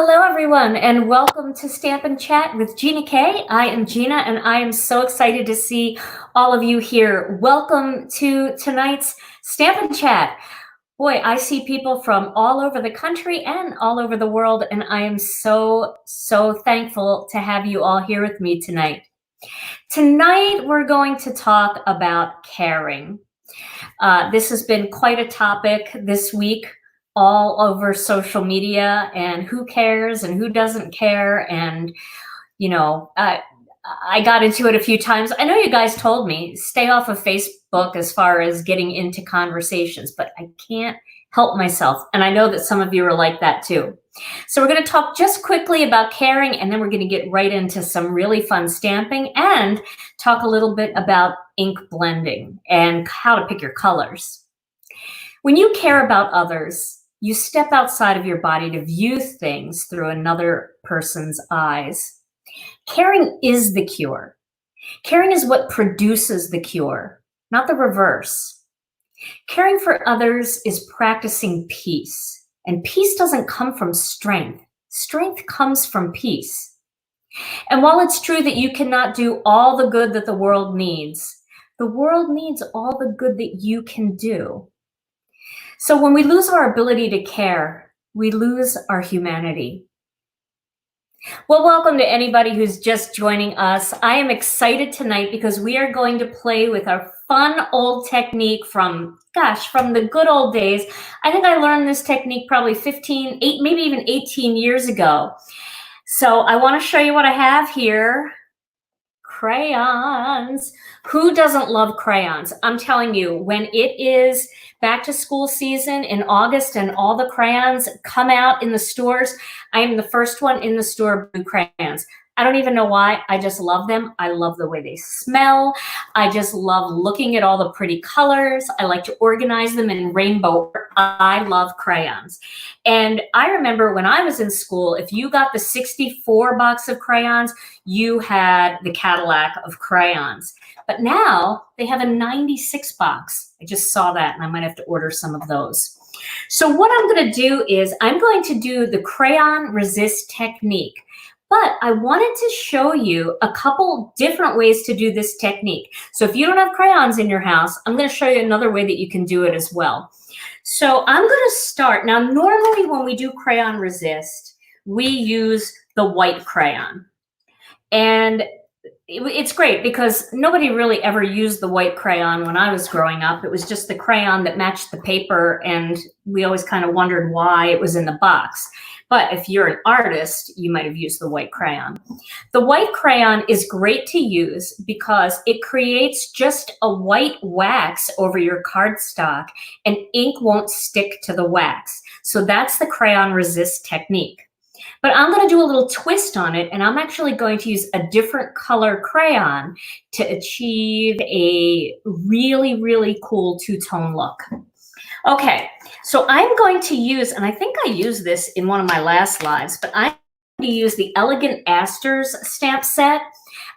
hello everyone, and welcome to Stamp and Chat with Gina K. I am Gina, and I am so excited to see all of you here. Welcome to tonight's Stamp and Chat. Boy, I see people from all over the country and all over the world, and I am so thankful to have you all here with me tonight. Tonight, we're going to talk about caring. This has been quite a topic this week, all over social media, and who cares and who doesn't care. And, you know, I got into it a few times. I know you guys told me stay off of Facebook as far as getting into conversations, but I can't help myself. And I know that some of you are like that too. So we're going to talk just quickly about caring, and then we're going to get right into some really fun stamping and talk a little bit about ink blending and how to pick your colors. When you care about others, you step outside of your body to view things through another person's eyes. Caring is the cure. Caring is what produces the cure, not the reverse. Caring for others is practicing peace, and peace doesn't come from strength. Strength comes from peace. And while it's true that you cannot do all the good that the world needs all the good that you can do. So when we lose our ability to care, we lose our humanity. Well, welcome to anybody who's just joining us. I am excited tonight because we are going to play with our fun old technique from the good old days. I think I learned this technique probably 15, maybe even 18 years ago. So I want to show you what I have here. Crayons. Who doesn't love crayons? I'm telling you, when it is back to school season in August and all the crayons come out in the stores, I am the first one in the store with crayons. I don't even know why. I just love them. I love the way they smell. I just love looking at all the pretty colors. I like to organize them in rainbow. I love crayons. And I remember when I was in school, if you got the 64 box of crayons, you had the Cadillac of crayons. But now they have a 96 box. I just saw that, and I might have to order some of those. So what I'm going to do is I'm going to do the crayon resist technique. But I wanted to show you a couple different ways to do this technique. So if you don't have crayons in your house, I'm going to show you another way that you can do it as well. So I'm going to start. Now, normally when we do crayon resist, we use the white crayon. And it's great because nobody really ever used the white crayon when I was growing up. It was just the crayon that matched the paper, and we always kind of wondered why it was in the box. But if you're an artist, you might have used the white crayon. The white crayon is great to use because it creates just a white wax over your cardstock, and ink won't stick to the wax. So that's the crayon resist technique. But I'm going to do a little twist on it, and I'm actually going to use a different color crayon to achieve a really, really cool two-tone look. Okay, so I'm going to use, and I think I used this in one of my last lives, but I'm going to use the Elegant Asters stamp set.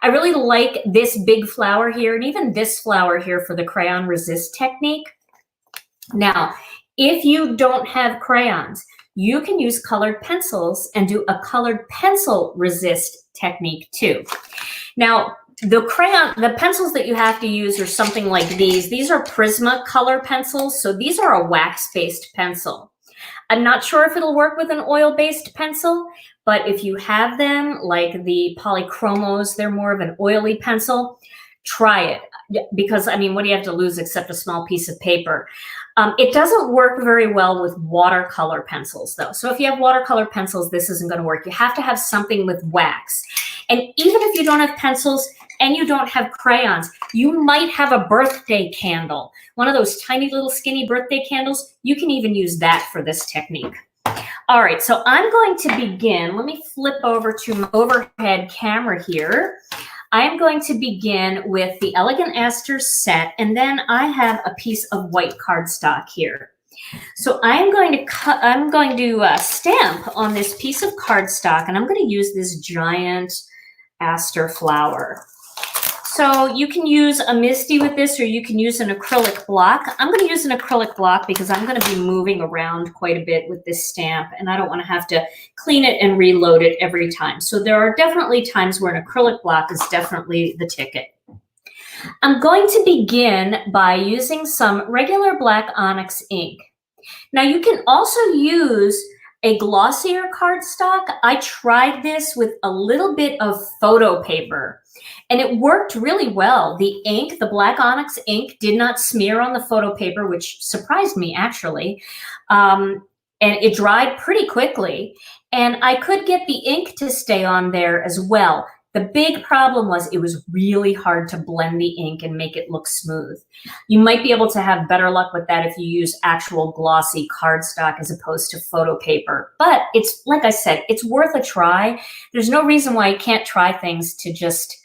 I really like this big flower here, and even this flower here for the crayon resist technique. Now, if you don't have crayons, you can use colored pencils and do a colored pencil resist technique too. Now, the pencils that you have to use are something like these. These are Prisma color pencils, so these are a wax-based pencil. I'm not sure if it'll work with an oil-based pencil, but if you have them, like the Polychromos, they're more of an oily pencil, try it. Because, I mean, what do you have to lose except a small piece of paper? It doesn't work very well with watercolor pencils, though. So if you have watercolor pencils, this isn't going to work. You have to have something with wax. And even if you don't have pencils and you don't have crayons, you might have a birthday candle. One of those tiny little skinny birthday candles. You can even use that for this technique. All right, so I'm going to begin. Let me flip over to my overhead camera here. I am going to begin with the Elegant Asters set, and then I have a piece of white cardstock here. So I'm going to stamp on this piece of cardstock, and I'm going to use this giant aster flower. So you can use a MISTI with this, or you can use an acrylic block. I'm going to use an acrylic block because I'm going to be moving around quite a bit with this stamp, and I don't want to have to clean it and reload it every time. So there are definitely times where an acrylic block is definitely the ticket. I'm going to begin by using some regular black onyx ink. Now you can also use a glossier cardstock. I tried this with a little bit of photo paper and it worked really well. The ink, the black onyx ink, did not smear on the photo paper, which surprised me actually. And it dried pretty quickly. And I could get the ink to stay on there as well. The big problem was it was really hard to blend the ink and make it look smooth. You might be able to have better luck with that if you use actual glossy cardstock as opposed to photo paper. But it's, like I said, it's worth a try. There's no reason why you can't try things to just,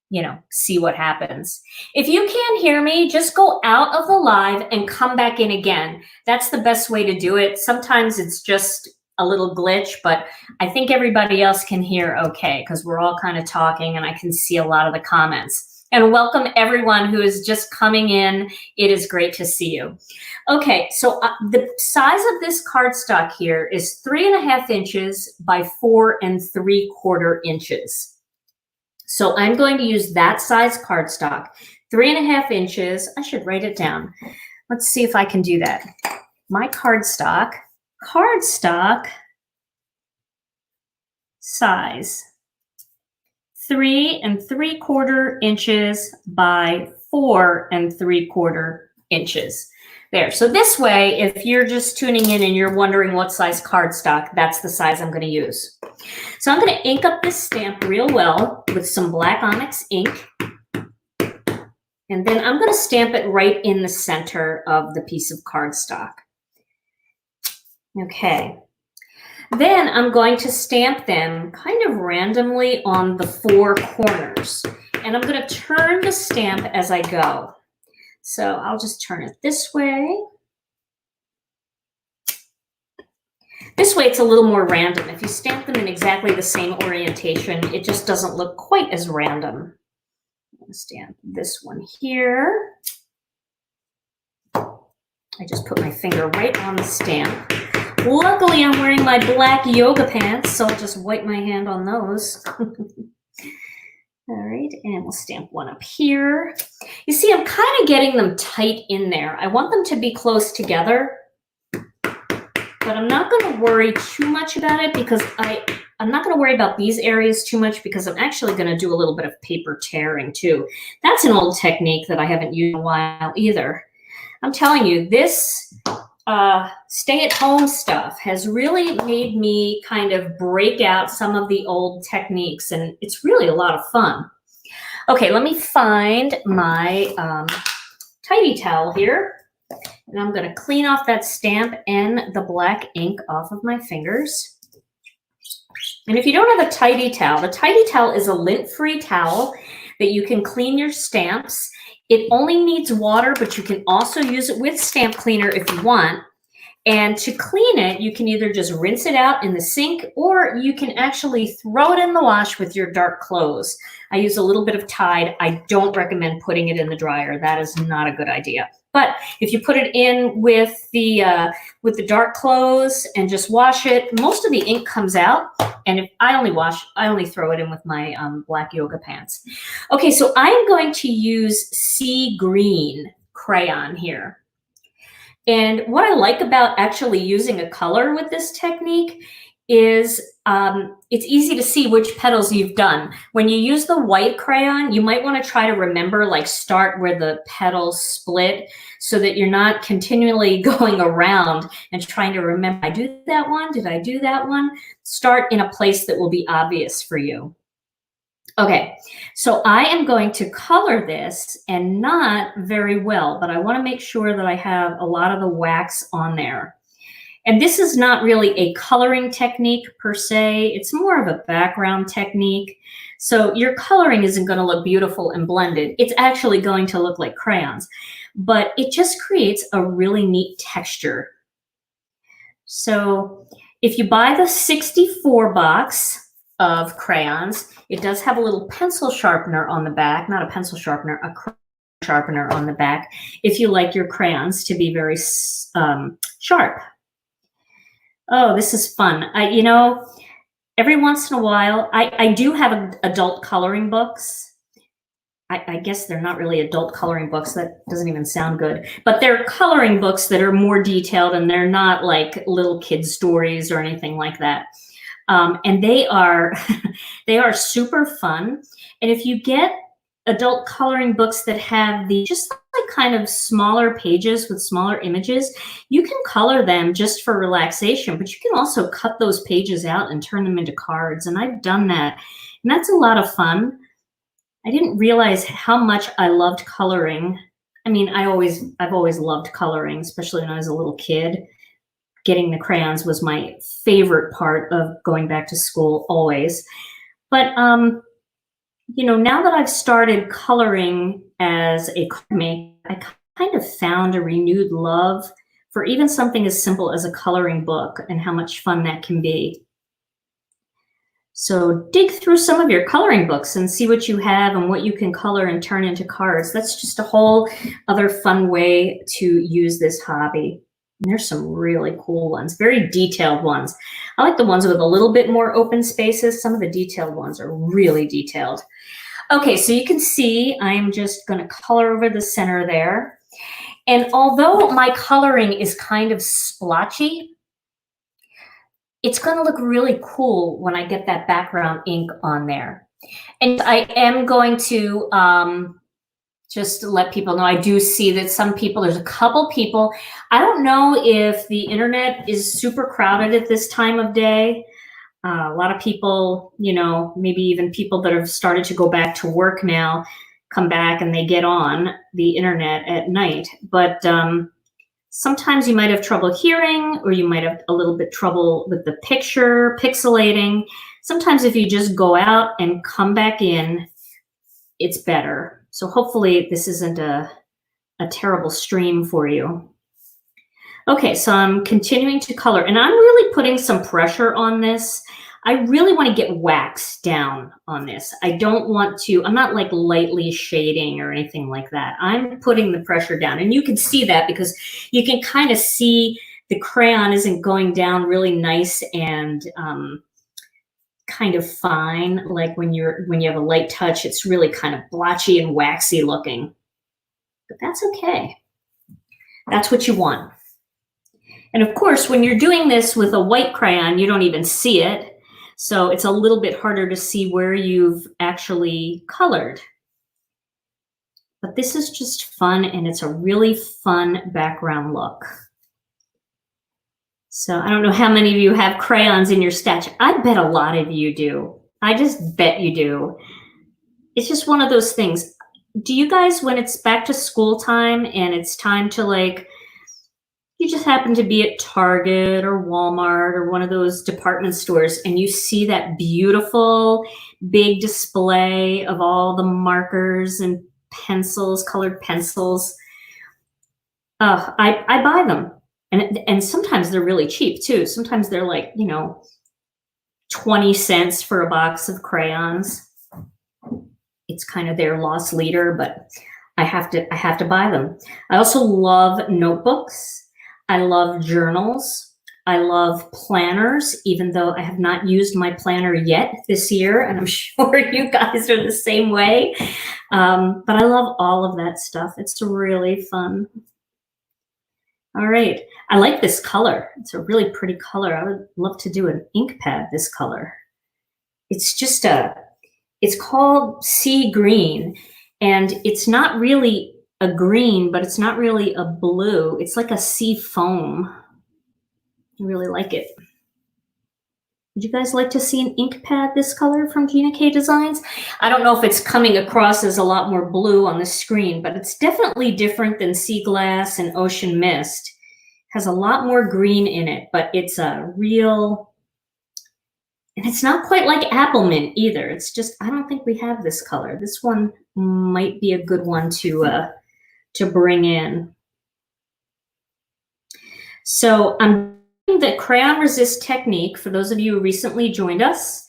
you know, see what happens. If you can't hear me, just go out of the live and come back in again. That's the best way to do it. Sometimes it's just a little glitch, but I think everybody else can hear okay because we're all kind of talking and I can see a lot of the comments. And welcome everyone who is just coming in. It is great to see you. Okay, so the size of this cardstock here is 3.5 inches by 4 3/4 inches. So I'm going to use that size cardstock, 3.5 inches. I should write it down. Let's see if I can do that. My cardstock size, 3 3/4 inches by 4 3/4 inches. There, so this way, if you're just tuning in and you're wondering what size cardstock, that's the size I'm going to use. So I'm going to ink up this stamp real well with some black onyx ink. And then I'm going to stamp it right in the center of the piece of cardstock. Okay. Then I'm going to stamp them kind of randomly on the 4 corners. And I'm going to turn the stamp as I go. So I'll just turn it this way. This way it's a little more random. If you stamp them in exactly the same orientation, it just doesn't look quite as random. I'm going to stamp this one here. I just put my finger right on the stamp. Luckily, I'm wearing my black yoga pants, so I'll just wipe my hand on those. All right, and we'll stamp one up here. You see, I'm kind of getting them tight in there. I want them to be close together, but I'm not going to worry too much about it because I'm not going to worry about these areas too much because I'm actually going to do a little bit of paper tearing too. That's an old technique that I haven't used in a while either. I'm telling you, this stay-at-home stuff has really made me kind of break out some of the old techniques, and it's really a lot of fun. Okay, let me find my tidy towel here, and I'm going to clean off that stamp and the black ink off of my fingers. And if you don't have a tidy towel, the tidy towel is a lint-free towel that you can clean your stamps. It only needs water, but you can also use it with stamp cleaner if you want. And to clean it, you can either just rinse it out in the sink or you can actually throw it in the wash with your dark clothes. I use a little bit of Tide. I don't recommend putting it in the dryer. That is not a good idea. But if you put it in with the dark clothes and just wash it, most of the ink comes out. And if I only throw it in with my black yoga pants. Okay, so I am going to use sea green crayon here. And what I like about actually using a color with this technique is it's easy to see which petals you've done. When you use the white crayon, you might want to try to remember, like start where the petals split so that you're not continually going around and trying to remember, I do that one, did I do that one? Start in a place that will be obvious for you. Okay, so I am going to color this, and not very well, but I want to make sure that I have a lot of the wax on there. And this is not really a coloring technique per se. It's more of a background technique. So your coloring isn't going to look beautiful and blended. It's actually going to look like crayons, but it just creates a really neat texture. So if you buy the 64 box of crayons. It does have a little pencil sharpener on the back, not a pencil sharpener, a crayon sharpener on the back, if you like your crayons to be very sharp. Oh, this is fun. You know, every once in a while, I do have adult coloring books. I guess they're not really adult coloring books. That doesn't even sound good. But they're coloring books that are more detailed, and they're not like little kids' stories or anything like that. And they are they are super fun. And if you get adult coloring books that have the just like kind of smaller pages with smaller images, you can color them just for relaxation, but you can also cut those pages out and turn them into cards. And I've done that. And that's a lot of fun. I didn't realize how much I loved coloring. I mean, I've always loved coloring, especially when I was a little kid. Getting the crayons was my favorite part of going back to school, always. But you know, now that I've started coloring as a card maker, I kind of found a renewed love for even something as simple as a coloring book and how much fun that can be. So dig through some of your coloring books and see what you have and what you can color and turn into cards. That's just a whole other fun way to use this hobby. And there's some really cool ones, very detailed ones. I like the ones with a little bit more open spaces. Some of the detailed ones are really detailed. Okay, so you can see I'm just going to color over the center there. And although my coloring is kind of splotchy, it's going to look really cool when I get that background ink on there. And I am going to just let people know, I do see that some people, there's a couple people, I don't know if the internet is super crowded at this time of day. A lot of people, you know, maybe even people that have started to go back to work now, come back and they get on the internet at night. But sometimes you might have trouble hearing, or you might have a little bit trouble with the picture, pixelating. Sometimes if you just go out and come back in, it's better. So hopefully this isn't a terrible stream for you. Okay, so I'm continuing to color, and I'm really putting some pressure on this. I really want to get wax down on this. I don't want to, I'm not like lightly shading or anything like that. I'm putting the pressure down, and you can see that because you can kind of see the crayon isn't going down really nice and kind of fine. Like when you have a light touch, it's really kind of blotchy and waxy looking, but that's okay. That's what you want. And of course, when you're doing this with a white crayon, you don't even see it. So it's a little bit harder to see where you've actually colored. But this is just fun, and it's a really fun background look. So I don't know how many of you have crayons in your stash. I bet a lot of you do. I just bet you do. It's just one of those things. Do you guys, when it's back to school time and it's time to like, you just happen to be at Target or Walmart or one of those department stores, and you see that beautiful big display of all the markers and pencils, colored pencils. I buy them. And sometimes they're really cheap too. Sometimes they're like, you know, 20 cents for a box of crayons. It's kind of their loss leader, but I have to buy them. I also love notebooks. I love journals. I love planners, even though I have not used my planner yet this year, and I'm sure you guys are the same way. But I love all of that stuff. It's really fun. All right, I like this color. It's a really pretty color. I would love to do an ink pad this color. It's just it's called sea green, and it's not really a green, but it's not really a blue. It's like a sea foam. I really like it. Would you guys like to see an ink pad this color from Gina K Designs? I don't know if it's coming across as a lot more blue on the screen, but it's definitely different than Sea Glass and Ocean Mist. It has a lot more green in it, but it's a real, and it's not quite like apple mint either. It's just, I don't think we have this color. This one might be a good one to bring in. So I'm doing the crayon resist technique for those of you who recently joined us.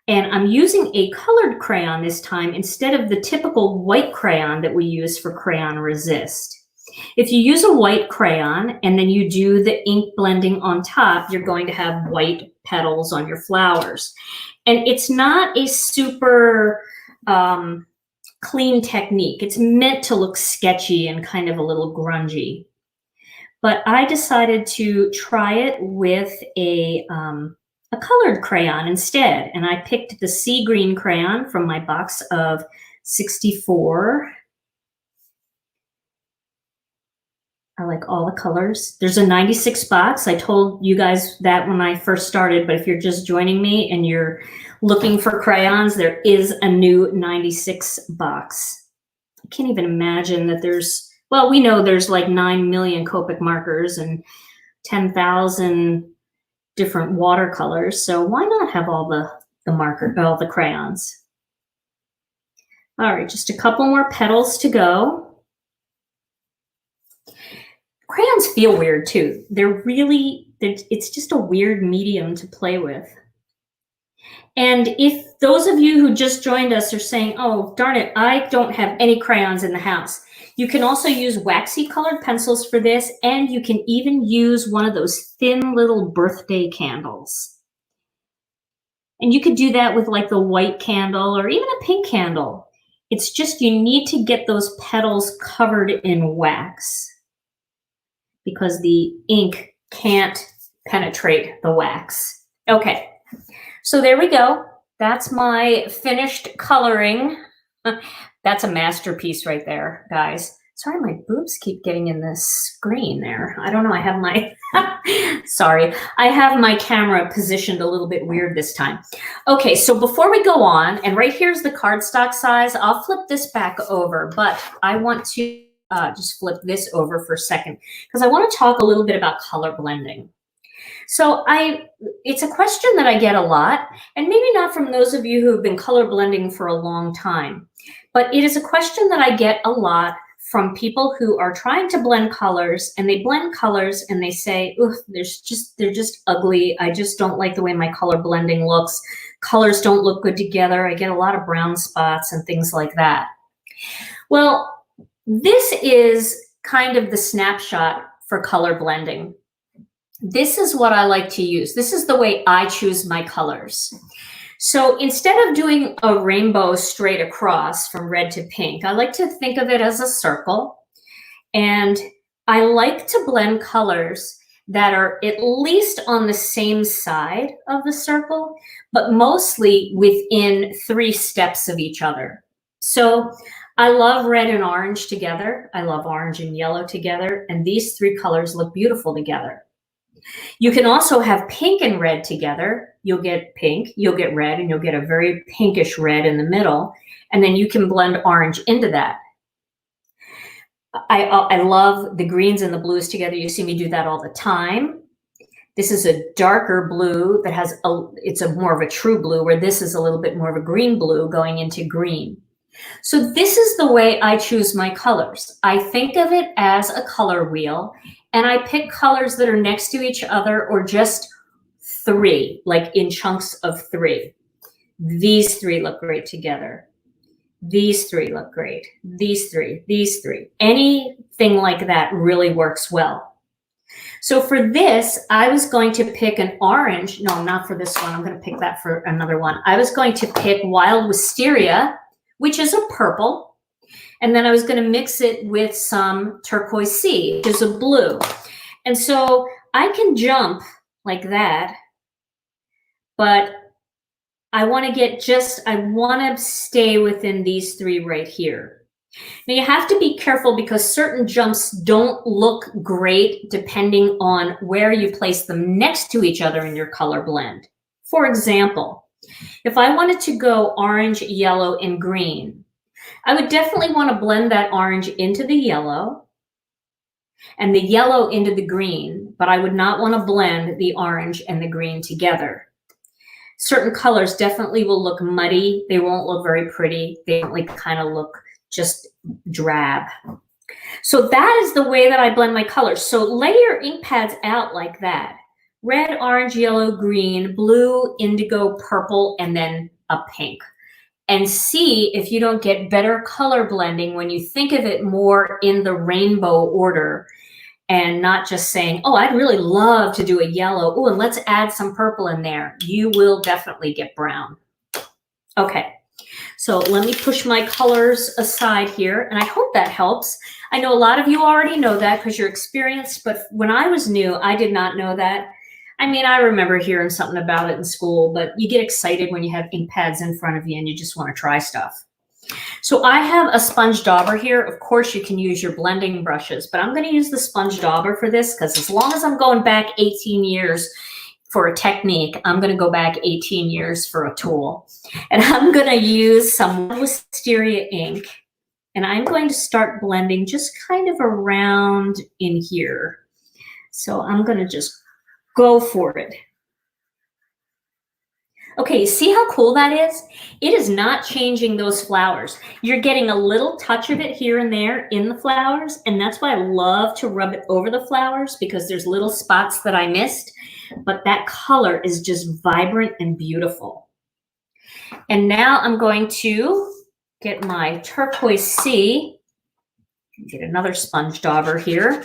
And I'm using a colored crayon this time instead of the typical white crayon that we use for Crayon Resist. If you use a white crayon and then you do the ink blending on top, you're going to have white petals on your flowers. And it's not a super clean technique. It's meant to look sketchy and kind of a little grungy. But I decided to try it with a colored crayon instead. And I picked the sea green crayon from my box of 64. I like all the colors. There's a 96 box. I told you guys that when I first started, but if you're just joining me and you're looking for crayons, there is a new 96 box. I can't even imagine that there's, well, we know there's like 9 million Copic markers and 10,000 different watercolors. So why not have all all the crayons? All right, just a couple more petals to go. Crayons feel weird too. It's just a weird medium to play with. And if those of you who just joined us are saying, oh, darn it, I don't have any crayons in the house, you can also use waxy colored pencils for this, and you can even use one of those thin little birthday candles. And you could do that with like the white candle or even a pink candle. It's just you need to get those petals covered in wax because the ink can't penetrate the wax. Okay, so there we go. That's my finished coloring. That's a masterpiece right there, guys. Sorry, my boobs keep getting in the screen there. I don't know, I have my, sorry, I have my camera positioned a little bit weird this time. Okay, so before we go on, and right here's the cardstock size, I'll flip this back over, but I want to just flip this over for a second because I want to talk a little bit about color blending. So it's a question that I get a lot, and maybe not from those of you who have been color blending for a long time, but it is a question that I get a lot from people who are trying to blend colors, and they blend colors and they say, "Ugh, they're just ugly. I just don't like the way my color blending looks. Colors don't look good together. I get a lot of brown spots and things like that." Well, this is kind of the snapshot for color blending. This is what I like to use. This is the way I choose my colors. So instead of doing a rainbow straight across from red to pink, I like to think of it as a circle. And I like to blend colors that are at least on the same side of the circle, but mostly within 3 steps of each other. So I love red and orange together. I love orange and yellow together. And these 3 colors look beautiful together. You can also have pink and red together. You'll get pink, you'll get red, and you'll get a very pinkish red in the middle. And then you can blend orange into that. I love the greens and the blues together. You see me do that all the time. This is a darker blue that has it's more of a true blue, where this is a little bit more of a green blue going into green. So this is the way I choose my colors. I think of it as a color wheel, and I pick colors that are next to each other or just 3, like in chunks of 3. These 3 look great together. These 3 look great. These 3, these 3. Anything like that really works well. So for this, I was going to pick an orange. No, not for this one. I'm going to pick that for another one. I was going to pick Wild Wisteria, which is a purple. And then I was going to mix it with some Turquoise Sea, which is a blue. And so I can jump like that, but I want to stay within these 3 right here. Now you have to be careful because certain jumps don't look great depending on where you place them next to each other in your color blend. For example, if I wanted to go orange, yellow, and green, I would definitely want to blend that orange into the yellow and the yellow into the green, but I would not want to blend the orange and the green together. Certain colors definitely will look muddy. They won't look very pretty. They kind of look just drab. So that is the way that I blend my colors. So lay your ink pads out like that. Red, orange, yellow, green, blue, indigo, purple, and then a pink. And see if you don't get better color blending when you think of it more in the rainbow order and not just saying, oh, I'd really love to do a yellow. Oh, and let's add some purple in there. You will definitely get brown. Okay, so let me push my colors aside here, and I hope that helps. I know a lot of you already know that because you're experienced, but when I was new, I did not know that. I mean, I remember hearing something about it in school, but you get excited when you have ink pads in front of you and you just want to try stuff. So I have a sponge dauber here. Of course, you can use your blending brushes, but I'm going to use the sponge dauber for this because as long as I'm going back 18 years for a technique, I'm going to go back 18 years for a tool. And I'm going to use some wisteria ink, and I'm going to start blending just kind of around in here. So I'm going to just go for it. Okay, see how cool that is? It is not changing those flowers. You're getting a little touch of it here and there in the flowers, and that's why I love to rub it over the flowers because there's little spots that I missed, but that color is just vibrant and beautiful. And now I'm going to get my turquoise C, get another sponge dauber here,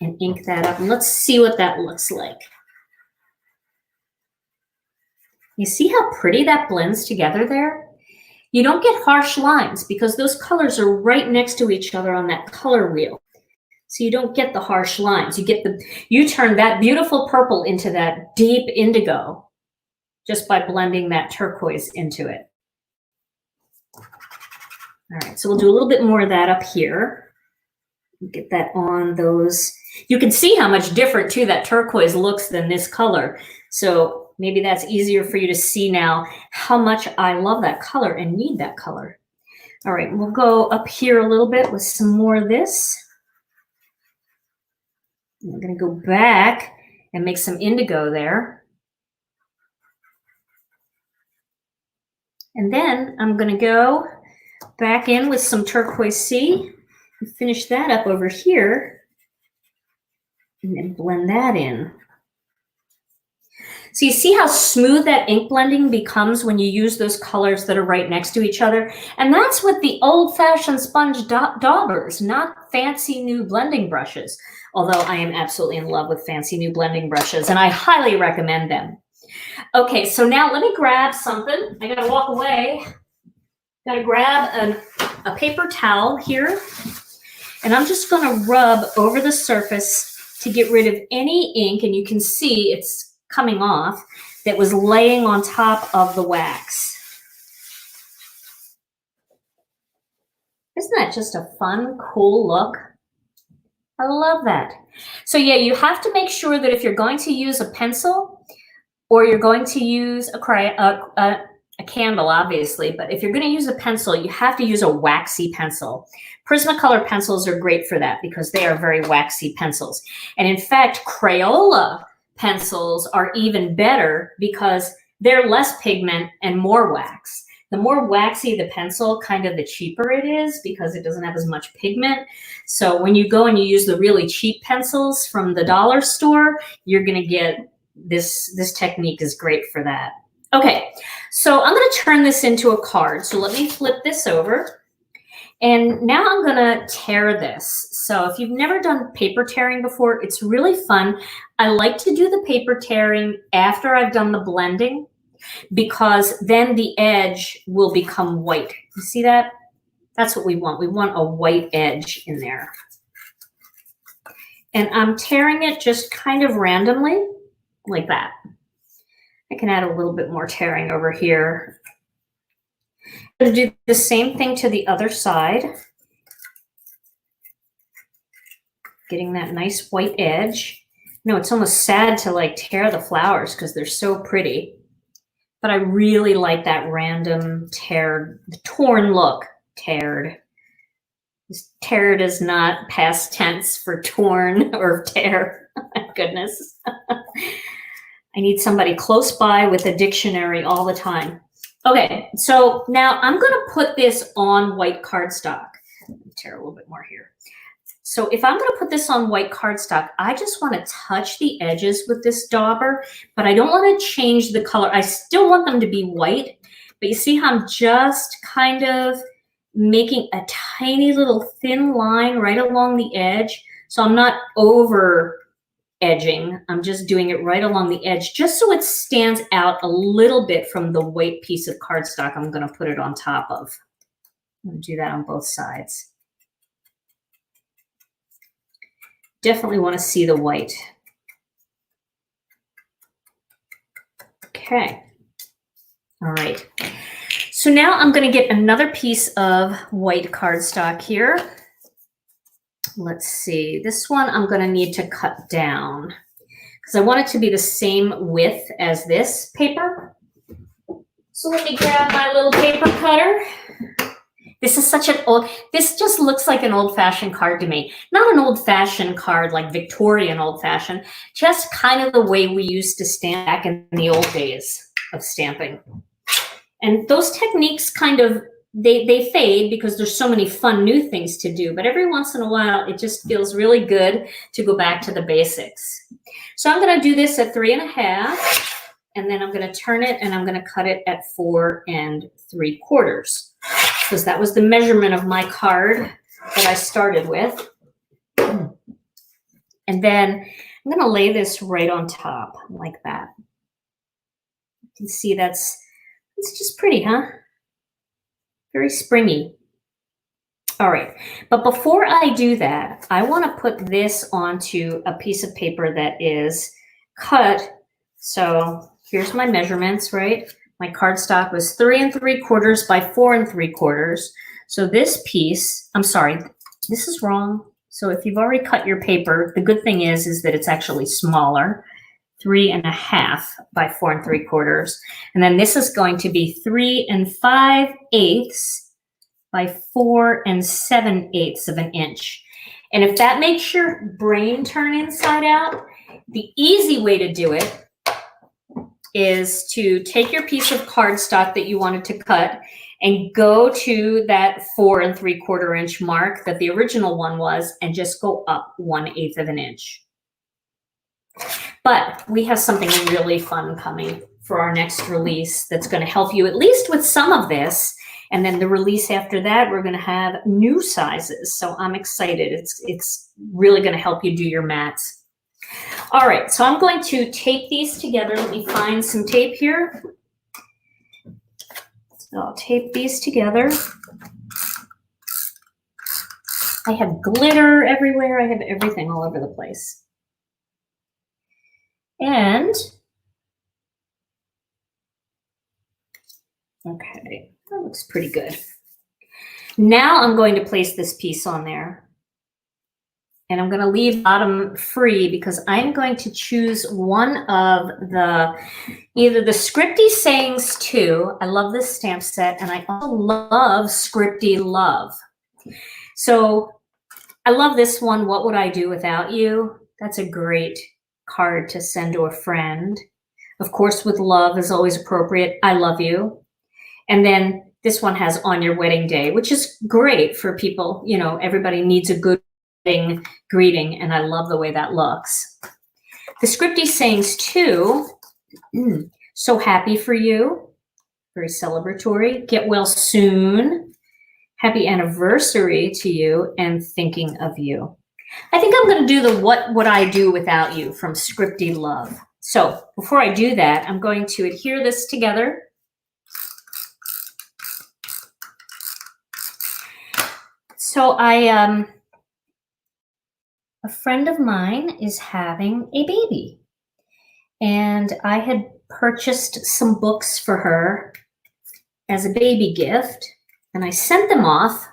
and ink that up, and let's see what that looks like. You see how pretty that blends together there? You don't get harsh lines because those colors are right next to each other on that color wheel. So you don't get the harsh lines. You turn that beautiful purple into that deep indigo just by blending that turquoise into it. All right, so we'll do a little bit more of that up here. Get that on those. You can see how much different too that turquoise looks than this color. So maybe that's easier for you to see now how much I love that color and need that color. All right, we'll go up here a little bit with some more of this. I'm going to go back and make some indigo there. And then I'm going to go back in with some turquoise C and finish that up over here and then blend that in. So you see how smooth that ink blending becomes when you use those colors that are right next to each other? And that's with the old-fashioned sponge daubers, not fancy new blending brushes. Although I am absolutely in love with fancy new blending brushes, and I highly recommend them. Okay, so now let me grab something. I gotta walk away. Gotta grab a paper towel here, and I'm just gonna rub over the surface to get rid of any ink, and you can see it's coming off, that was laying on top of the wax. Isn't that just a fun, cool look? I love that. So yeah, you have to make sure that if you're going to use a pencil or you're going to use a candle, obviously, but if you're going to use a pencil, you have to use a waxy pencil. Prismacolor pencils are great for that because they are very waxy pencils. And in fact, Crayola pencils are even better because they're less pigment and more wax. The more waxy the pencil, kind of the cheaper it is because it doesn't have as much pigment. So when you go and you use the really cheap pencils from the dollar store, you're going to get this technique is great for that. Okay, so I'm going to turn this into a card. So let me flip this over. And now I'm going to tear this. So if you've never done paper tearing before, it's really fun. I like to do the paper tearing after I've done the blending because then the edge will become white. You see that? That's what we want. We want a white edge in there. And I'm tearing it just kind of randomly like that. I can add a little bit more tearing over here. I'm going to do the same thing to the other side. Getting that nice white edge. No, it's almost sad to like tear the flowers because they're so pretty. But I really like that random tear, the torn look. Teared. Teared is not past tense for torn or tear. My goodness. I need somebody close by with a dictionary all the time. Okay, so now I'm going to put this on white cardstock. Let me tear a little bit more here. So if I'm going to put this on white cardstock, I just want to touch the edges with this dauber, but I don't want to change the color. I still want them to be white, but you see how I'm just kind of making a tiny little thin line right along the edge. So I'm not over edging. I'm just doing it right along the edge, just so it stands out a little bit from the white piece of cardstock I'm going to put it on top of. I'm going to do that on both sides. Definitely want to see the white. Okay. All right. So now I'm going to get another piece of white cardstock here. Let's see. This one I'm going to need to cut down because I want it to be the same width as this paper. So let me grab my little paper cutter. This is such an old, this just looks like an old-fashioned card to me. Not an old-fashioned card like Victorian old-fashioned, just kind of the way we used to stamp back in the old days of stamping. And those techniques kind of, they fade because there's so many fun new things to do, but every once in a while, it just feels really good to go back to the basics. So I'm gonna do this at 3.5, and then I'm gonna turn it and I'm gonna cut it at 4 3/4. Because that was the measurement of my card that I started with. And then I'm going to lay this right on top like that. You can see it's just pretty, huh? Very springy. All right, but before I do that, I want to put this onto a piece of paper that is cut. So here's my measurements, right? My cardstock was 3 3/4 by 4 3/4. So this piece, I'm sorry, this is wrong. So if you've already cut your paper, the good thing is that it's actually smaller, 3.5 by 4 3/4. And then this is going to be 3 5/8 by 4 7/8 of an inch. And if that makes your brain turn inside out, the easy way to do it is to take your piece of cardstock that you wanted to cut and go to that 4 3/4 inch mark that the original one was and just go up 1/8 of an inch. But we have something really fun coming for our next release that's going to help you at least with some of this. And then the release after that, we're going to have new sizes. So I'm excited. It's really going to help you do your mats. All right, so I'm going to tape these together. Let me find some tape here. So I'll tape these together. I have glitter everywhere. I have everything all over the place. And, okay, that looks pretty good. Now I'm going to place this piece on there. And I'm going to leave bottom free because I'm going to choose one of either the Scripty Sayings 2. I love this stamp set, and I also love Scripty Love. So I love this one, What Would I Do Without You? That's a great card to send to a friend. Of course, with love is always appropriate. I love you. And then this one has On Your Wedding Day, which is great for people. You know, everybody needs a good greeting, and I love the way that looks. The Scripty Sayings 2, So Happy for You, very celebratory. Get well soon. Happy anniversary to you, and thinking of you. I think I'm going to do the What Would I Do Without You from Scripty Love. So before I do that, I'm going to adhere this together. So a friend of mine is having a baby, and I had purchased some books for her as a baby gift, and I sent them off,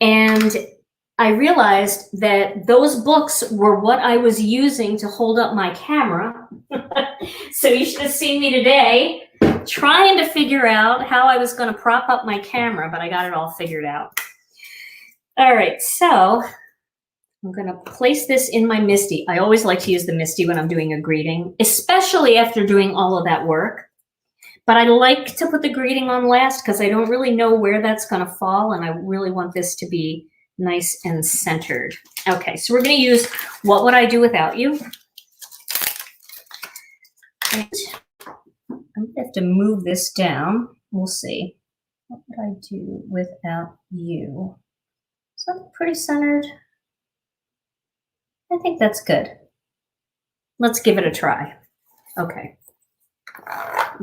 and I realized that those books were what I was using to hold up my camera. So you should have seen me today trying to figure out how I was going to prop up my camera, but I got it all figured out. All right, so I'm going to place this in my MISTI. I always like to use the MISTI when I'm doing a greeting, especially after doing all of that work. But I like to put the greeting on last because I don't really know where that's going to fall, and I really want this to be nice and centered. Okay, so we're going to use What Would I Do Without You? And I'm going to have to move this down. We'll see. What would I do without you? Is that pretty centered? I think that's good. Let's give it a try. Okay.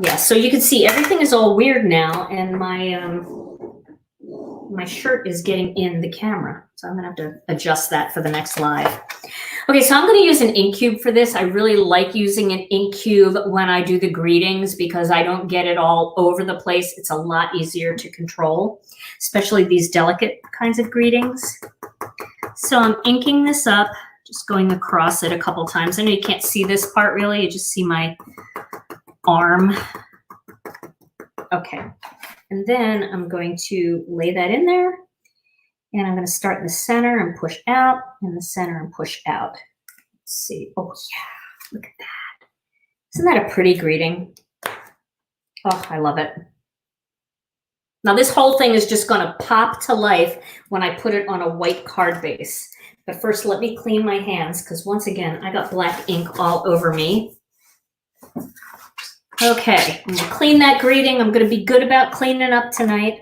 Yeah, so you can see everything is all weird now, and my shirt is getting in the camera. So I'm gonna have to adjust that for the next live. Okay, so I'm gonna use an ink cube for this. I really like using an ink cube when I do the greetings because I don't get it all over the place. It's a lot easier to control, especially these delicate kinds of greetings. So I'm inking this up, just going across it a couple times. I know you can't see this part really, you just see my arm. Okay, and then I'm going to lay that in there, and I'm going to start in the center and push out, in the center and push out. Let's see. Oh yeah, look at that. Isn't that a pretty greeting? Oh, I love it. Now this whole thing is just going to pop to life when I put it on a white card base. But first, let me clean my hands because once again, I got black ink all over me. Okay, I'm gonna clean that greeting. I'm gonna be good about cleaning up tonight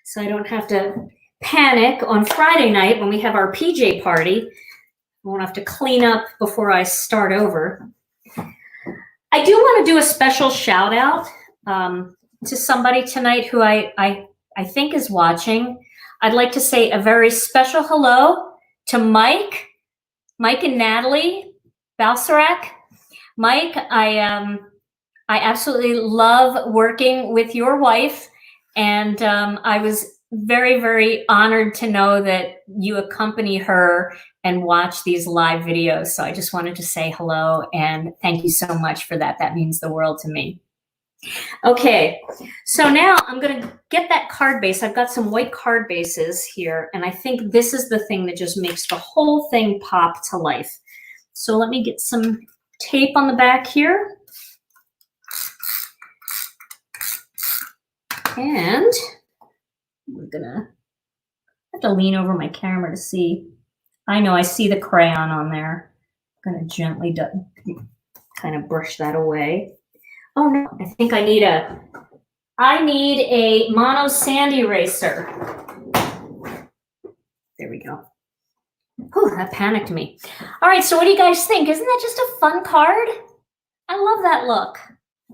so I don't have to panic on Friday night when we have our PJ party. I won't have to clean up before I start over. I do want to do a special shout out to somebody tonight who I think is watching. I'd like to say a very special hello to Mike and Natalie Balsarac. Mike, I absolutely love working with your wife, and I was very, very honored to know that you accompany her and watch these live videos. So I just wanted to say hello and thank you so much for that. That means the world to me. Okay, so now I'm going to get that card base. I've got some white card bases here, and I think this is the thing that just makes the whole thing pop to life. So let me get some tape on the back here. And we're gonna have to lean over my camera to see. I know I see the crayon on there. I'm gonna gently kind of brush that away. Oh no, I think I need a mono sand eraser. There we go. Whew, that panicked me. All right, so what do you guys think? Isn't that just a fun card? I love that look.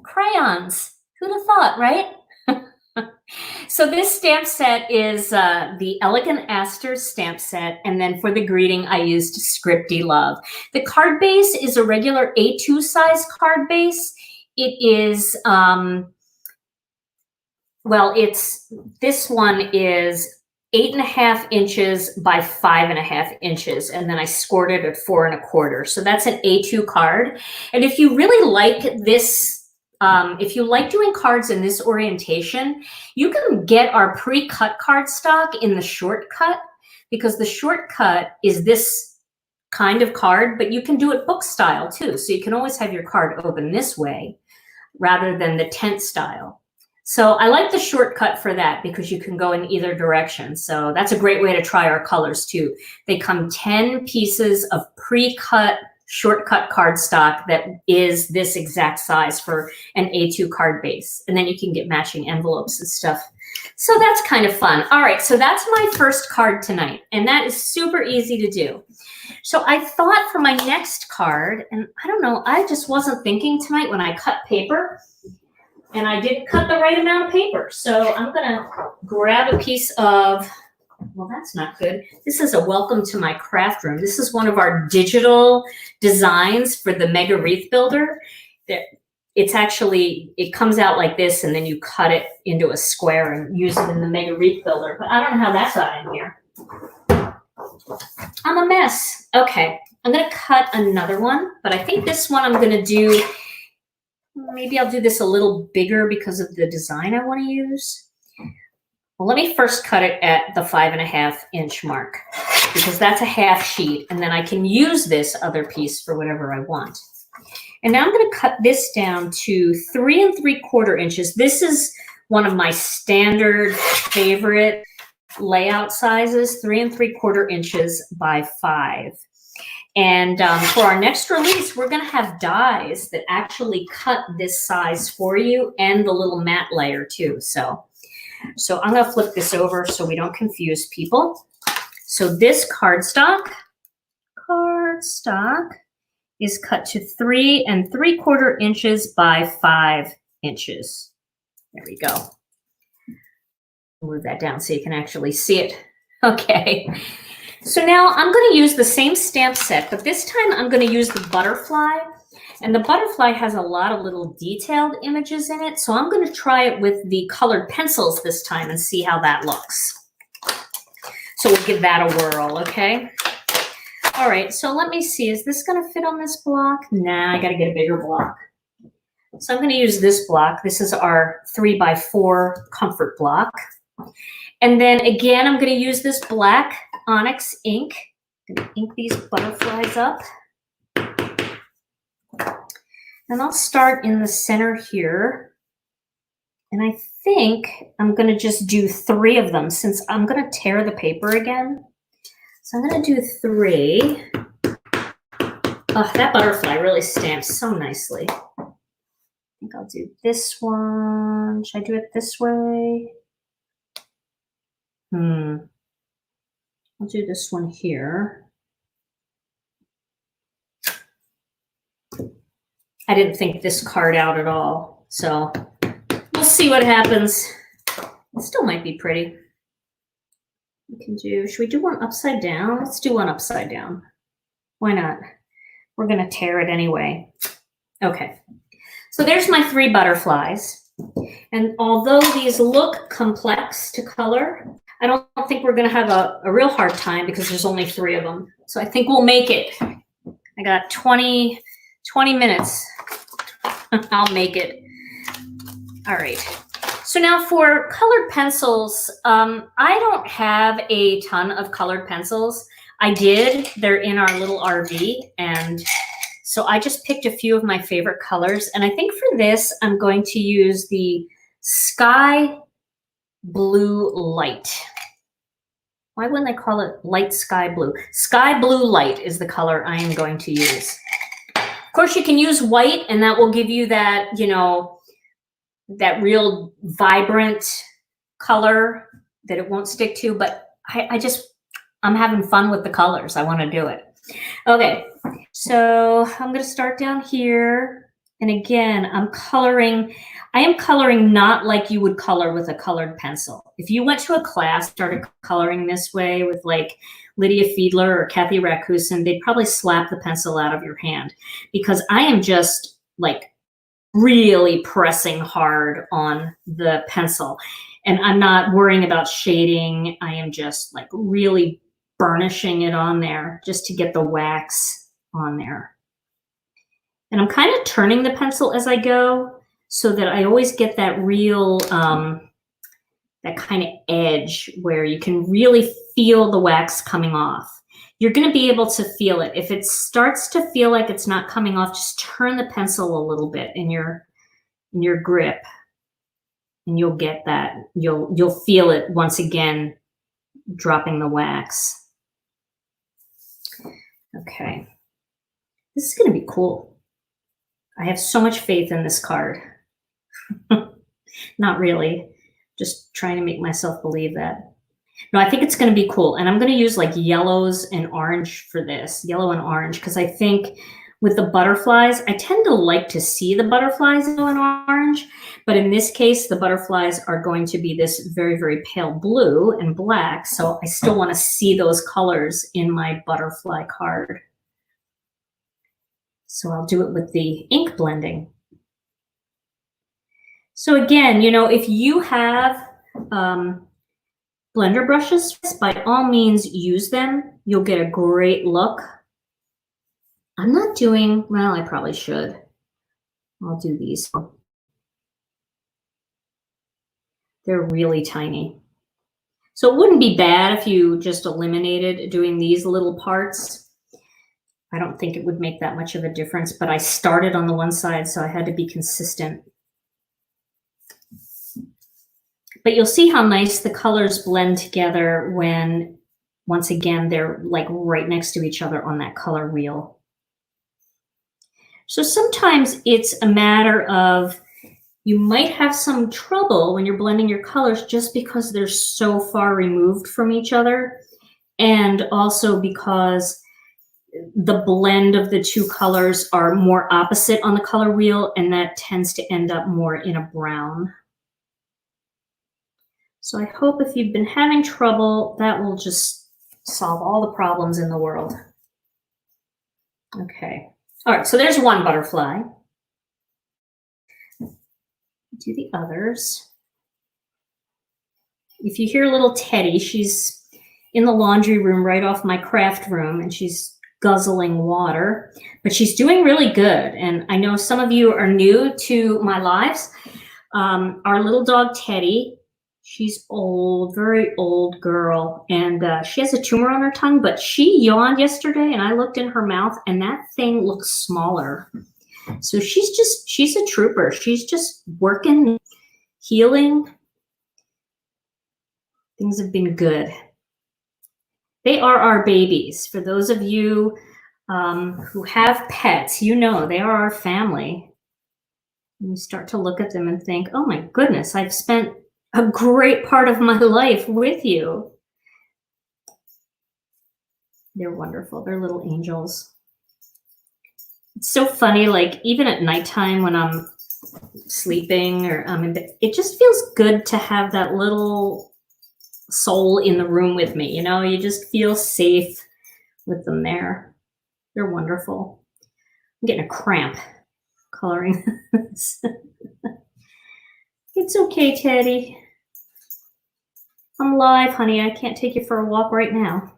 Crayons. Who'd have thought, right? So this stamp set is the Elegant Asters stamp set, and then for the greeting I used Scripty Love. The card base is a regular A2 size card base. It is, this one is 8.5 inches by 5.5 inches, and then I scored it at 4 1/4. So that's an A2 card. And if you really like this, if you like doing cards in this orientation, you can get our pre-cut cardstock in the shortcut, because the shortcut is this kind of card, but you can do it book style too. So you can always have your card open this way rather than the tent style. So I like the shortcut for that because you can go in either direction. So that's a great way to try our colors too. They come 10 pieces of pre-cut shortcut cardstock that is this exact size for an A2 card base. And then you can get matching envelopes and stuff. So that's kind of fun. All right, so that's my first card tonight, and that is super easy to do. So I thought for my next card, and I don't know, I just wasn't thinking tonight when I cut paper, and I didn't cut the right amount of paper. So I'm gonna grab a piece of, well, that's not good. This is a welcome to my craft room. This is one of our digital designs for the Mega Wreath Builder. It's actually, it comes out like this, and then you cut it into a square and use it in the Mega Wreath Builder. But I don't know how that got in here. I'm a mess. Okay, I'm gonna cut another one, but I think this one I'm gonna do, maybe I'll do this a little bigger because of the design I wanna use. Well, let me first cut it at the 5.5 inch mark, because that's a half sheet, and then I can use this other piece for whatever I want. And now I'm going to cut this down to 3 3/4 inches. This is one of my standard favorite layout sizes, 3 3/4 inches by 5. And for our next release, we're going to have dies that actually cut this size for you and the little matte layer too. So I'm going to flip this over so we don't confuse people. So this cardstock is cut to 3 3/4 inches by 5 inches. There we go. Move that down so you can actually see it. Okay. So now I'm going to use the same stamp set, but this time I'm going to use the butterfly. And the butterfly has a lot of little detailed images in it. So I'm going to try it with the colored pencils this time and see how that looks. So we'll give that a whirl, okay? All right, so let me see. Is this going to fit on this block? Nah, I got to get a bigger block. So I'm going to use this block. This is our 3 by 4 comfort block. And then again, I'm going to use this black onyx ink. I'm going to ink these butterflies up. And I'll start in the center here. And I think I'm going to just do 3 of them since I'm going to tear the paper again. So I'm going to do 3. Oh, that butterfly really stamps so nicely. I think I'll do this one. Should I do it this way? I'll do this one here. I didn't think this card out at all, so we'll see what happens. It still might be pretty. We can do, should we do one upside down? Let's do one upside down. Why not? We're going to tear it anyway. Okay. So there's my 3 butterflies. And although these look complex to color, I don't think we're going to have a real hard time because there's only 3 of them. So I think we'll make it. I got 20 minutes. I'll make it. All right. So now for colored pencils, I don't have a ton of colored pencils. I did. They're in our little RV. And so I just picked a few of my favorite colors. And I think for this, I'm going to use the Sky Blue Light. Why wouldn't I call it light sky blue? Sky Blue Light is the color I am going to use. Of course, you can use white, and that will give you that, you know, that real vibrant color that it won't stick to. But I'm having fun with the colors. I want to do it. Okay, so I'm going to start down here. And again, I am coloring not like you would color with a colored pencil. If you went to a class, started coloring this way with like Lydia Fiedler or Kathy Rakusin, they'd probably slap the pencil out of your hand because I am just like really pressing hard on the pencil. And I'm not worrying about shading. I am just like really burnishing it on there just to get the wax on there. And I'm kind of turning the pencil as I go so that I always get that real, that kind of edge where you can really feel the wax coming off. You're going to be able to feel it. If it starts to feel like it's not coming off, just turn the pencil a little bit in your grip, and you'll get that. You'll feel it once again, dropping the wax. Okay, this is going to be cool. I have so much faith in this card. Not really, just trying to make myself believe that. No, I think it's going to be cool. And I'm going to use like yellows and orange for this, yellow and orange, because I think with the butterflies, I tend to like to see the butterflies in yellow and orange. But in this case, the butterflies are going to be this very, very pale blue and black. So I still want to see those colors in my butterfly card. So I'll do it with the ink blending. So again, you know, if you have blender brushes, by all means use them. You'll get a great look. I'm not doing, well, I probably should. I'll do these. They're really tiny. So it wouldn't be bad if you just eliminated doing these little parts. I don't think it would make that much of a difference, but I started on the one side, so I had to be consistent. But you'll see how nice the colors blend together when, once again, they're like right next to each other on that color wheel. So sometimes it's a matter of you might have some trouble when you're blending your colors just because they're so far removed from each other, and also because the blend of the two colors are more opposite on the color wheel, and that tends to end up more in a brown. So I hope if you've been having trouble, that will just solve all the problems in the world. Okay. All right, so there's one butterfly. Do the others. If you hear little Teddy, she's in the laundry room right off my craft room, and she's guzzling water, but she's doing really good. And I know some of you are new to my lives. Our little dog Teddy, she's old, very old girl, and she has a tumor on her tongue, but she yawned yesterday, and I looked in her mouth, and that thing looks smaller. So she's a trooper. She's just working, healing. Things have been good. They are our babies. For those of you who have pets, you know they are our family. And you start to look at them and think, oh my goodness, I've spent a great part of my life with you. They're wonderful. They're little angels. It's so funny, like even at nighttime when I'm sleeping or I'm in bed, it just feels good to have that little soul in the room with me. You know, you just feel safe with them there. They're wonderful. I'm getting a cramp coloring this. It's okay, Teddy. I'm live, honey. I can't take you for a walk right now.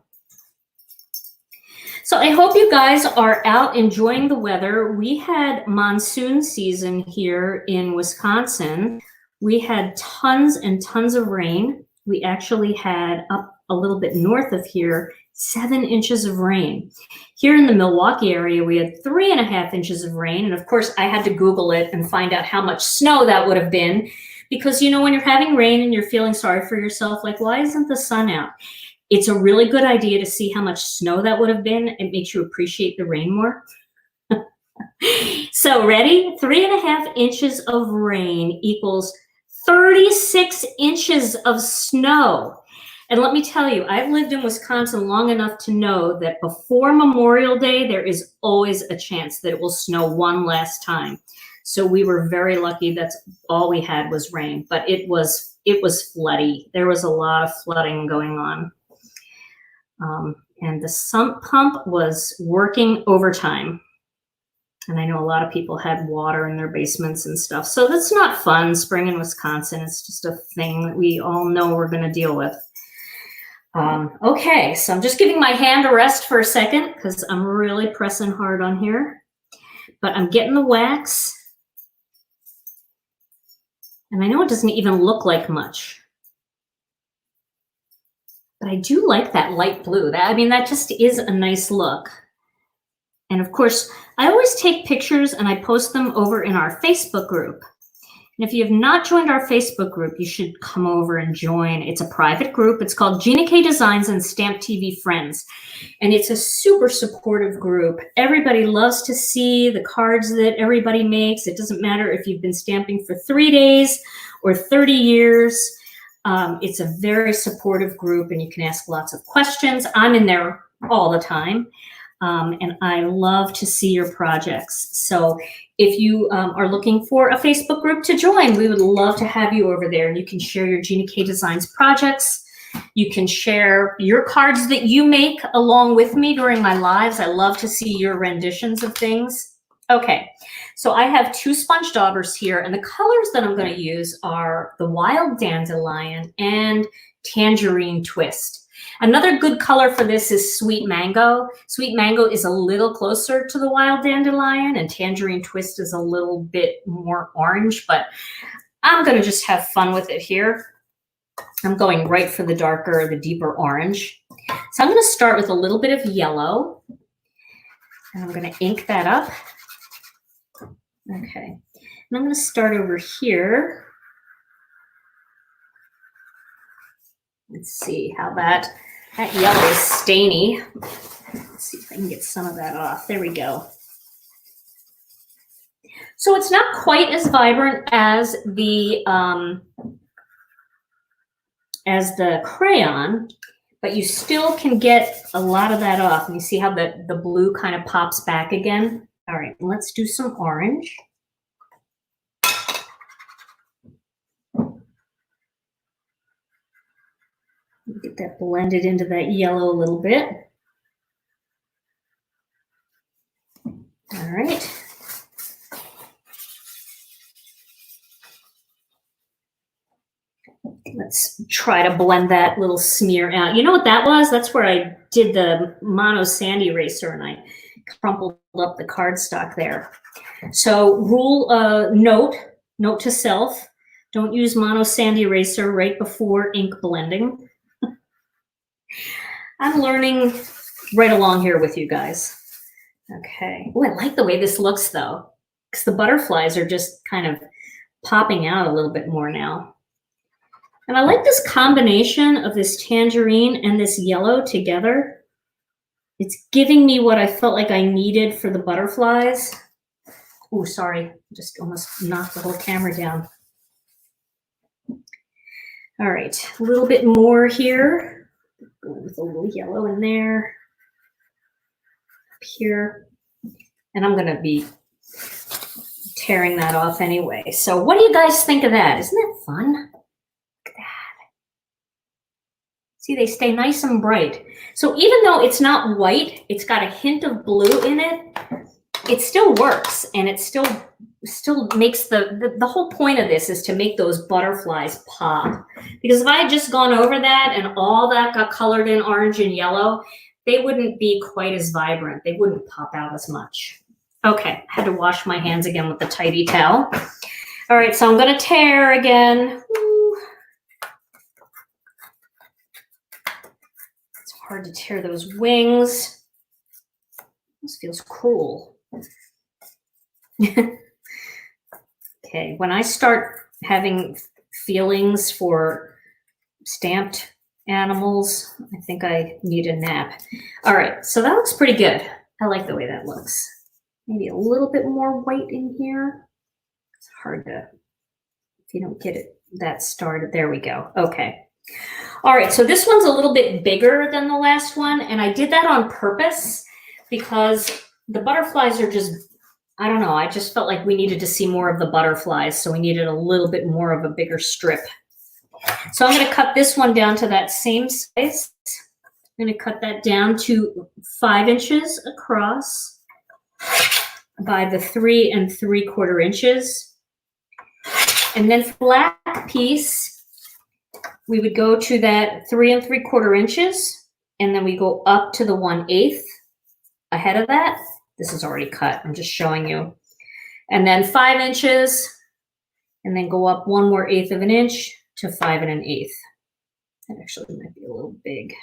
So I hope you guys are out enjoying the weather. We had monsoon season here in Wisconsin. We had tons and tons of rain. We actually had up a little bit north of here, 7 inches of rain. Here in the Milwaukee area, we had 3.5 inches of rain. And of course, I had to Google it and find out how much snow that would have been. Because, you know, when you're having rain and you're feeling sorry for yourself, like, why isn't the sun out? It's a really good idea to see how much snow that would have been. It makes you appreciate the rain more. So ready? 3.5 inches of rain equals 36 inches of snow. And let me tell you, I've lived in Wisconsin long enough to know that before Memorial Day, there is always a chance that it will snow one last time. So we were very lucky. That's all we had was rain, but it was floody. There was a lot of flooding going on. And the sump pump was working overtime. And I know a lot of people had water in their basements and stuff. So that's not fun, spring in Wisconsin. It's just a thing that we all know we're going to deal with. Okay, so I'm just giving my hand a rest for a second because I'm really pressing hard on here. But I'm getting the wax. And I know it doesn't even look like much. But I do like that light blue. That just is a nice look. And of course, I always take pictures and I post them over in our Facebook group. And if you have not joined our Facebook group, you should come over and join. It's a private group. It's called Gina K Designs and Stamp TV Friends. And it's a super supportive group. Everybody loves to see the cards that everybody makes. It doesn't matter if you've been stamping for 3 days or 30 years. It's a very supportive group and you can ask lots of questions. I'm in there all the time. And I love to see your projects. So if you are looking for a Facebook group to join, we would love to have you over there. You can share your Gina K Designs projects. You can share your cards that you make along with me during my lives. I love to see your renditions of things. Okay, so I have 2 sponge daubers here, and the colors that I'm going to use are the Wild Dandelion and Tangerine Twist. Another good color for this is Sweet Mango. Sweet Mango is a little closer to the Wild Dandelion, and Tangerine Twist is a little bit more orange, but I'm going to just have fun with it here. I'm going right for the darker, the deeper orange. So I'm going to start with a little bit of yellow, and I'm going to ink that up. Okay, and I'm going to start over here Let's see how that yellow is stainy. Let's see if I can get some of that off. There we go. So it's not quite as vibrant as the crayon, but you still can get a lot of that off. And you see how the blue kind of pops back again? All right, let's do some orange. Get that blended into that yellow a little bit. All right. Let's try to blend that little smear out. You know what that was? That's where I did the mono sand eraser and I crumpled up the cardstock there. So note to self, don't use mono sand eraser right before ink blending. I'm learning right along here with you guys. Okay. Oh, I like the way this looks though, because the butterflies are just kind of popping out a little bit more now. And I like this combination of this tangerine and this yellow together. It's giving me what I felt like I needed for the butterflies. Oh, sorry, just almost knocked the whole camera down. All right, a little bit more here with a little yellow in there, up here. And I'm gonna be tearing that off anyway. So what do you guys think of that? Isn't that fun? Look at that. See, they stay nice and bright. So even though it's not white, it's got a hint of blue in it, it still works, and it still makes the whole point of this is to make those butterflies pop. Because if I had just gone over that and all that got colored in orange and yellow, they wouldn't be quite as vibrant. They wouldn't pop out as much. Okay, I had to wash my hands again with the tidy towel. All right, so I'm gonna tear again. Ooh. It's hard to tear those wings. This feels cruel. Okay, when I start having feelings for stamped animals, I think I need a nap. All right, so that looks pretty good. I like the way that looks. Maybe a little bit more white in here. It's hard to, if you don't get it that started. There we go. Okay. All right, so this one's a little bit bigger than the last one, and I did that on purpose because the butterflies are just, I don't know, I just felt like we needed to see more of the butterflies, so we needed a little bit more of a bigger strip. So I'm going to cut this one down to that same size. I'm going to cut that down to 5 inches across by the 3 3/4 inches. And then for the black piece, we would go to that 3 3/4 inches, and then we go up to the 1/8 ahead of that. This is already cut, I'm just showing you. And then 5 inches, and then go up 1 more 1/8 of an inch to 5 1/8. That actually might be a little big.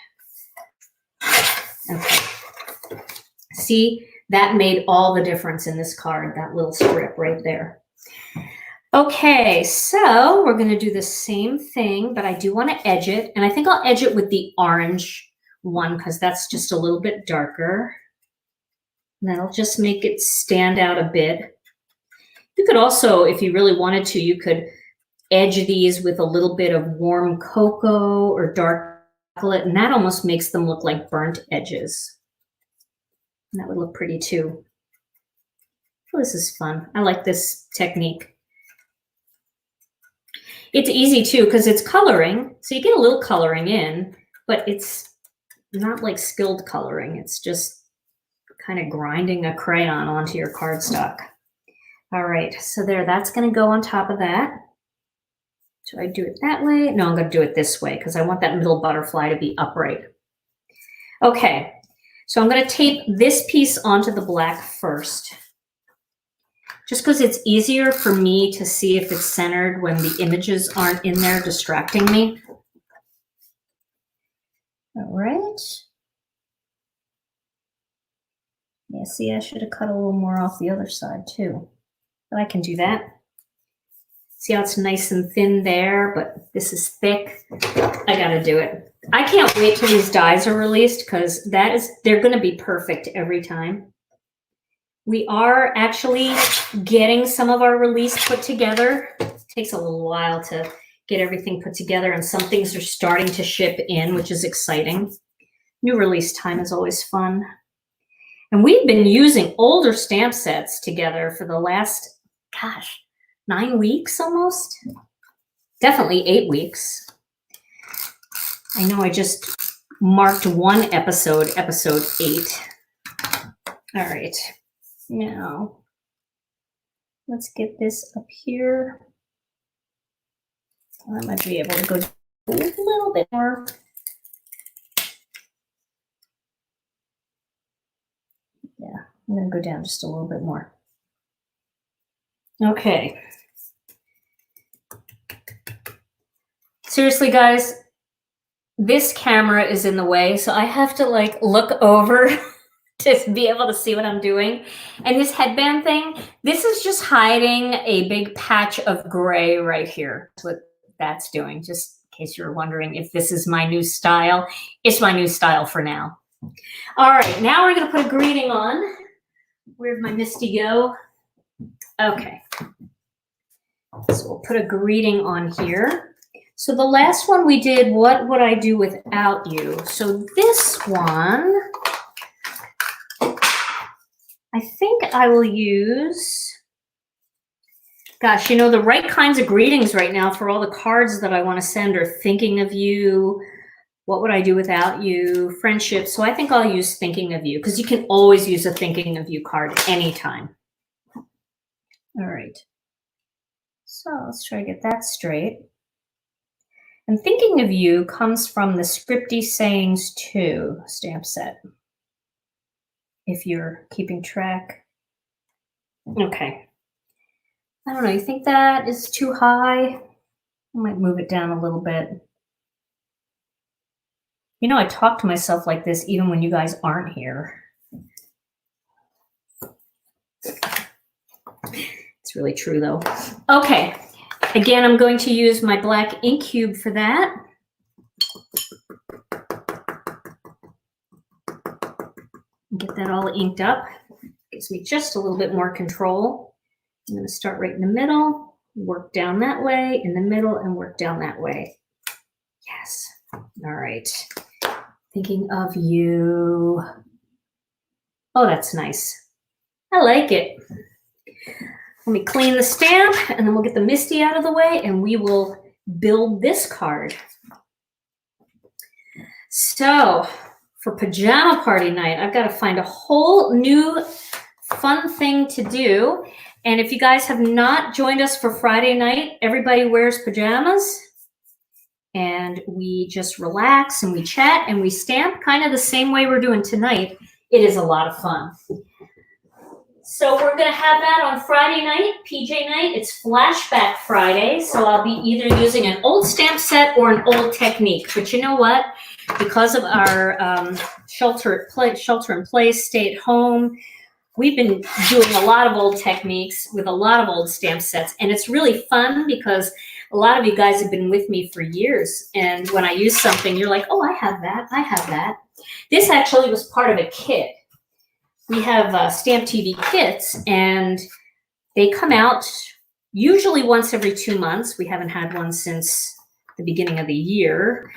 Okay. See, that made all the difference in this card, that little strip right there. Okay, so we're gonna do the same thing, but I do wanna edge it, and I think I'll edge it with the orange one because that's just a little bit darker. And that'll just make it stand out a bit. You could also, if you really wanted to, you could edge these with a little bit of warm cocoa or dark chocolate, and that almost makes them look like burnt edges. And that would look pretty too. Oh, this is fun. I like this technique. It's easy too because it's coloring, so you get a little coloring in, but it's not like skilled coloring. It's just kind of grinding a crayon onto your cardstock. All right, so there, that's going to go on top of that. Should I do it that way? No, I'm going to do it this way because I want that middle butterfly to be upright. Okay, so I'm going to tape this piece onto the black first, just because it's easier for me to see if it's centered when the images aren't in there distracting me. All right. Yeah, see, I should have cut a little more off the other side too, but I can do that. See how it's nice and thin there, but this is thick. I gotta do it. I can't wait till these dies are released because they're gonna be perfect every time. We are actually getting some of our release put together. It takes a little while to get everything put together, and some things are starting to ship in, which is exciting. New release time is always fun. And we've been using older stamp sets together for the last, 9 weeks almost. Definitely 8 weeks. I know I just marked one episode 8. All right. Now, let's get this up here. I might be able to go a little bit more. Yeah, I'm going to go down just a little bit more. Okay. Seriously, guys, this camera is in the way, so I have to like look over to be able to see what I'm doing. And this headband thing, this is just hiding a big patch of gray right here. That's what that's doing, just in case you're wondering if this is my new style. It's my new style for now. All right, now we're going to put a greeting on. Where'd my Misty go? Okay. So we'll put a greeting on here. So the last one we did, what would I do without you? So this one, I think I will use, gosh, you know, the right kinds of greetings right now for all the cards that I want to send are thinking of you, what would I do without you, friendship. So I think I'll use thinking of you because you can always use a thinking of you card anytime. All right. So let's try to get that straight. And thinking of you comes from the Scripty Sayings 2 stamp set, if you're keeping track. Okay. I don't know, you think that is too high? I might move it down a little bit. You know, I talk to myself like this even when you guys aren't here. It's really true though. Okay, again, I'm going to use my black ink cube for that. Get that all inked up. Gives me just a little bit more control. I'm going to start right in the middle, work down that way, in the middle, and work down that way. Yes. All right. Thinking of you. Oh, that's nice. I like it. Let me clean the stamp, and then we'll get the Misty out of the way, and we will build this card. So, for pajama party night, I've got to find a whole new fun thing to do. And if you guys have not joined us for Friday night, everybody wears pajamas. And we just relax and we chat and we stamp kind of the same way we're doing tonight. It is a lot of fun. So we're going to have that on Friday night, PJ night. It's Flashback Friday, so I'll be either using an old stamp set or an old technique. But you know what? Because of our shelter in place, stay at home, we've been doing a lot of old techniques with a lot of old stamp sets. And it's really fun because a lot of you guys have been with me for years. And when I use something, you're like, oh, I have that. I have that. This actually was part of a kit. We have Stamp TV kits, and they come out usually once every 2 months. We haven't had one since the beginning of the year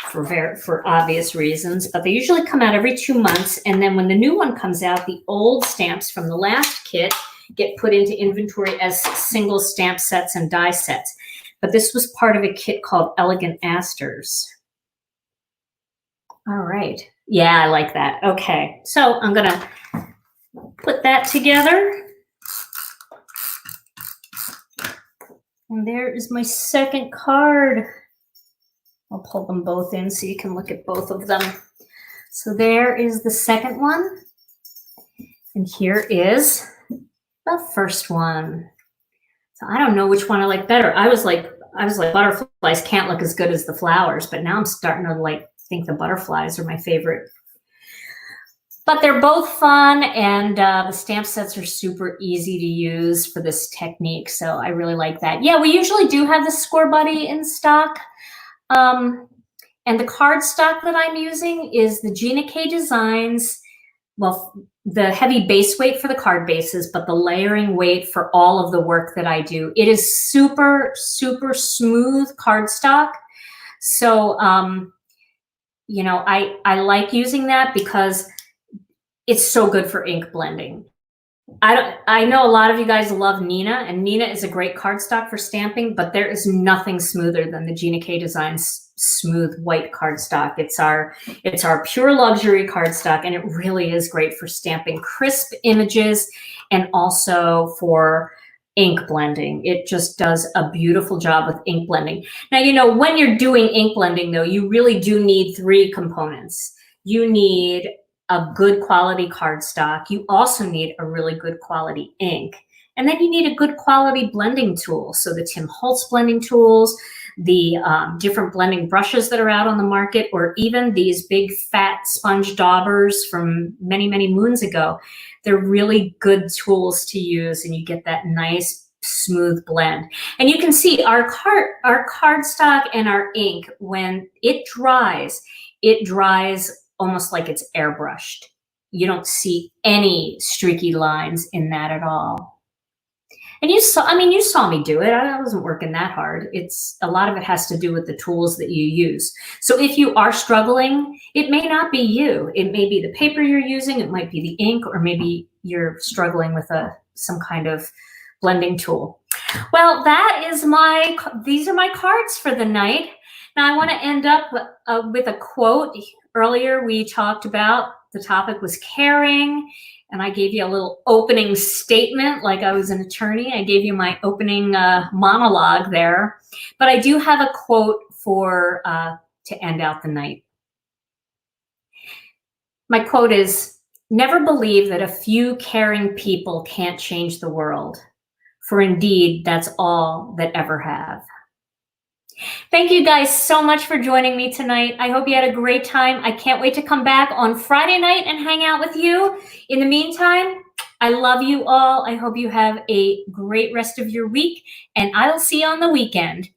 for obvious reasons, but they usually come out every 2 months. And then when the new one comes out, the old stamps from the last kit get put into inventory as single stamp sets and die sets. But this was part of a kit called Elegant Asters. All right. Yeah, I like that. Okay. So I'm going to put that together. And there is my second card. I'll pull them both in so you can look at both of them. So there is the second one. And here is the first one. So I don't know which one I like better. I was like butterflies can't look as good as the flowers, but now I'm starting to like think the butterflies are my favorite. But they're both fun, and the stamp sets are super easy to use for this technique, so I really like that. Yeah, we usually do have the Score Buddy in stock. And the cardstock that I'm using is the Gina K Designs, well, the heavy base weight for the card bases, but the layering weight for all of the work that I do. It is super, super smooth cardstock. So, you know, I like using that because it's so good for ink blending. I know a lot of you guys love Nina, and Nina is a great cardstock for stamping, but there is nothing smoother than the Gina K Designs smooth white cardstock. It's our pure luxury cardstock, and it really is great for stamping crisp images and also for ink blending. It just does a beautiful job with ink blending. Now, you know, when you're doing ink blending though, you really do need three components. You need a good quality cardstock. You also need a really good quality ink. And then you need a good quality blending tool. So the Tim Holtz blending tools, the different blending brushes that are out on the market, or even these big fat sponge daubers from many, many moons ago. They're really good tools to use, and you get that nice smooth blend. And you can see our cardstock and our ink, when it dries almost like it's airbrushed. You don't see any streaky lines in that at all. And you saw me do it. I wasn't working that hard. A lot of it has to do with the tools that you use. So if you are struggling, it may not be you. It may be the paper you're using. It might be the ink, or maybe you're struggling with some kind of blending tool. Well, these are my cards for the night. Now I want to end up with a quote. Earlier we talked about, the topic was caring, and I gave you a little opening statement like I was an attorney. I gave you my opening monologue there. But I do have a quote to end out the night. My quote is, "Never believe that a few caring people can't change the world, for indeed that's all that ever have." Thank you guys so much for joining me tonight. I hope you had a great time. I can't wait to come back on Friday night and hang out with you. In the meantime, I love you all. I hope you have a great rest of your week, and I'll see you on the weekend.